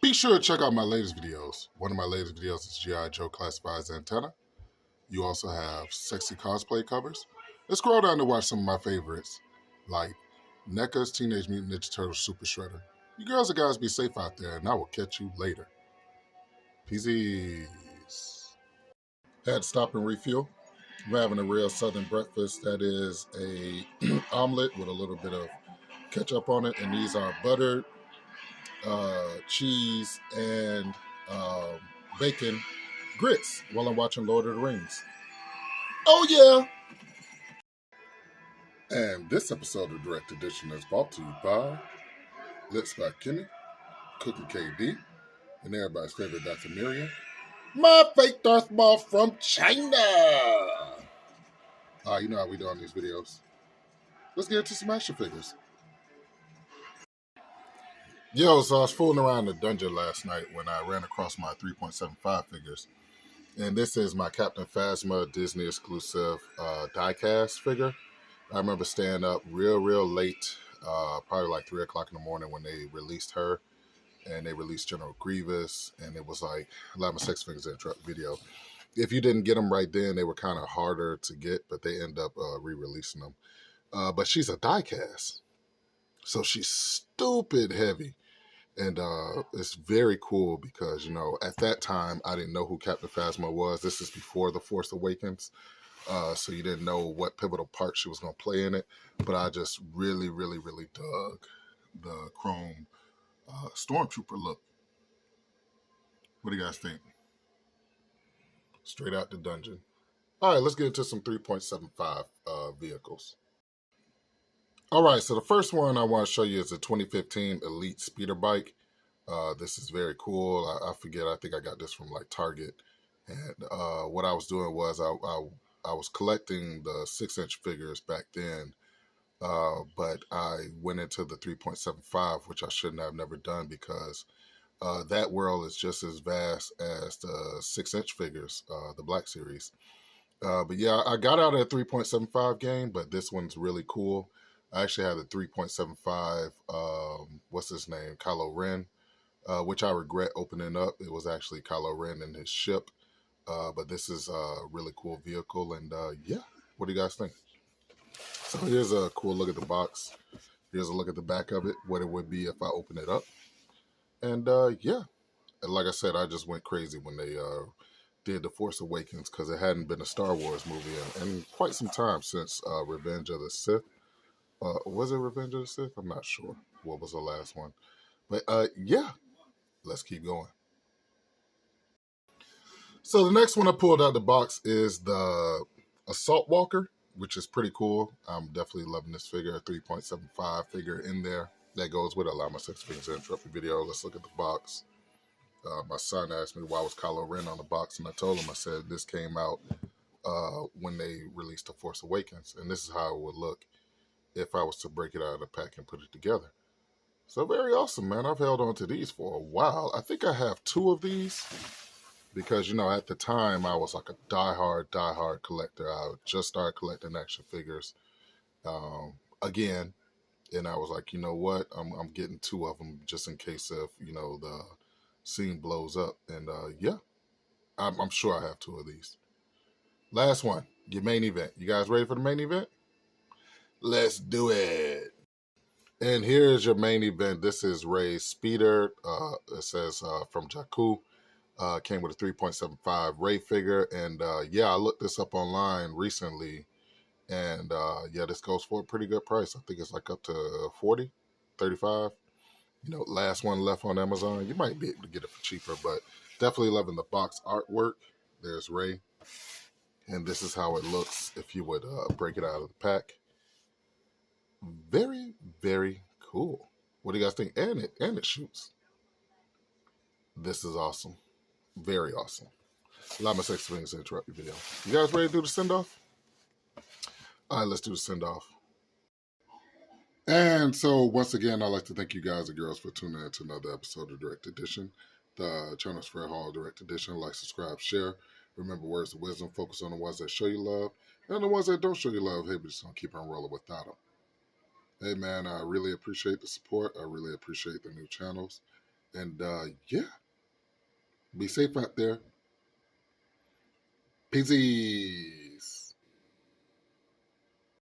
Be sure to check out my latest videos. One of my latest videos is G.I. Joe Classified's Antenna. You also have sexy cosplay covers. Let's scroll down to watch some of my favorites, like NECA's Teenage Mutant Ninja Turtles Super Shredder. You girls and guys be safe out there, and I will catch you later. Peace. Had to stop and refuel. We're having a real southern breakfast. That is a omelet with a little bit of ketchup on it, and these are buttered cheese and bacon grits while I'm watching Lord of the Rings. Oh yeah! And this episode of Direct Edition is brought to you by Lips by Kimmy, Cooking KD, and everybody's favorite Dr. Miriam, my fake Darth Maul from China. You know how we do on these videos. Let's get into some action figures. Yo, so I was fooling around the dungeon last night when I ran across my 3.75 figures. And this is my Captain Phasma Disney exclusive diecast figure. I remember staying up real late, probably like 3 o'clock in the morning when they released her. And they released General Grievous. And it was like, a lot of my sex figures in the video. If you didn't get them right then, they were kind of harder to get, but they end up re-releasing them. But she's a diecast. So she's stupid heavy. And it's very cool because, you know, at that time, I didn't know who Captain Phasma was. This is before The Force Awakens. So you didn't know what pivotal part she was going to play in it. But I just really dug the chrome stormtrooper look. What do you guys think? Straight out the dungeon. All right, let's get into some 3.75 vehicles. All right, so the first one I want to show you is a 2015 Elite Speeder Bike. This is very cool. I forget, I think I got this from like Target. And what I was doing was I was collecting the 6-inch figures back then, but I went into the 3.75, which I shouldn't have never done because that world is just as vast as the 6-inch figures, the Black Series. But yeah, I got out of the 3.75 game, but this one's really cool. I actually had a 3.75, what's his name, Kylo Ren, which I regret opening up. It was actually Kylo Ren and his ship. But this is a really cool vehicle. And yeah, what do you guys think? So here's a cool look at the box. Here's a look at the back of it, what it would be if I open it up. And yeah, and like I said, I just went crazy when they did The Force Awakens because it hadn't been a Star Wars movie in quite some time since Revenge of the Sith. Was it Revenge of the Sith? I'm not sure what was the last one. But yeah, let's keep going. So the next one I pulled out the box is the Assault Walker, which is pretty cool. I'm definitely loving this figure, a 3.75 figure in there. That goes with a lot of my sex figures in the video. Let's look at the box. My son asked me why was Kylo Ren on the box, and I told him, I said, this came out when they released The Force Awakens, and this is how it would look if I was to break it out of the pack and put it together. So very awesome, man. I've held on to these for a while. I think I have 2 of these because, you know, at the time I was like a diehard collector. I just started collecting action figures again, and I was like, you know what? I'm getting 2 of them just in case if, you know, the scene blows up. And yeah, I'm sure I have 2 of these. Last one, your main event. You guys ready for the main event? Let's do it. And here's your main event. This is Rey's Speeder. It says from Jakku. Came with a 3.75 Rey figure. And yeah, I looked this up online recently. And yeah, this goes for a pretty good price. I think it's like up to 40, 35. You know, last one left on Amazon. You might be able to get it for cheaper, but definitely loving the box artwork. There's Rey. And this is how it looks if you would break it out of the pack. Very cool. What do you guys think? And it shoots. This is awesome. Very awesome. A lot of my sex things to interrupt your video. You guys ready to do the send-off? All right, let's do the send-off. And so, once again, I'd like to thank you guys and girls for tuning in to another episode of Direct Edition. The channel's Fred Hall Direct Edition. Like, subscribe, share. Remember, words of wisdom. Focus on the ones that show you love. And the ones that don't show you love, hey, we're just going to keep on rolling without them. Hey, man, I really appreciate the support. I really appreciate the new channels. And yeah, be safe out there. Peasy.